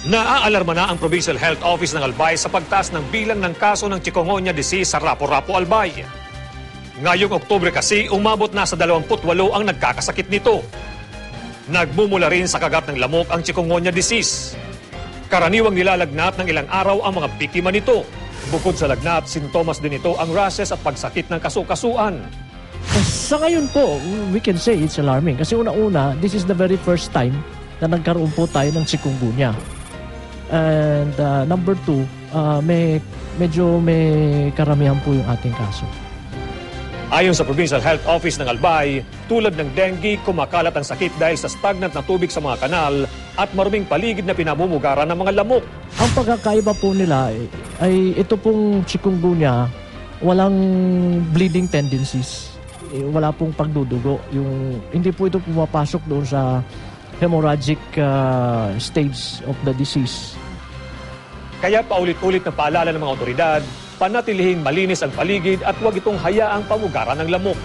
Naaalarma na ang Provincial Health Office ng Albay sa pagtaas ng bilang ng kaso ng chikungunya disease sa Rapu-Rapu, Albay. Ngayong Oktubre kasi, umabot na sa 28 ang nagkakasakit nito. Nagmumula rin sa kagat ng lamok ang chikungunya disease. Karaniwang nilalagnat ng ilang araw ang mga biktima nito. Bukod sa lagnat, sintomas din ito ang rashes at pagsakit ng kasukasuan. Sa ngayon po, we can say it's alarming. Kasi una-una, this is the very first time na nagkaroon po tayo ng chikungunya. And number two, medyo may karamihan po yung ating kaso. Ayon sa Provincial Health Office ng Albay, tulad ng dengue, kumakalat ang sakit dahil sa stagnant na tubig sa mga kanal at maruming paligid na pinamumugaran ng mga lamok. Ang pagkakaiba po nila ay ito pong chikungunya, walang bleeding tendencies. Wala pong pagdudugo. Hindi po ito pumapasok doon sa hemorrhagic stage of the disease. Kaya paulit-ulit na paalala ng mga otoridad, panatilihing malinis ang paligid at huwag itong hayaang pamugaran ng lamok.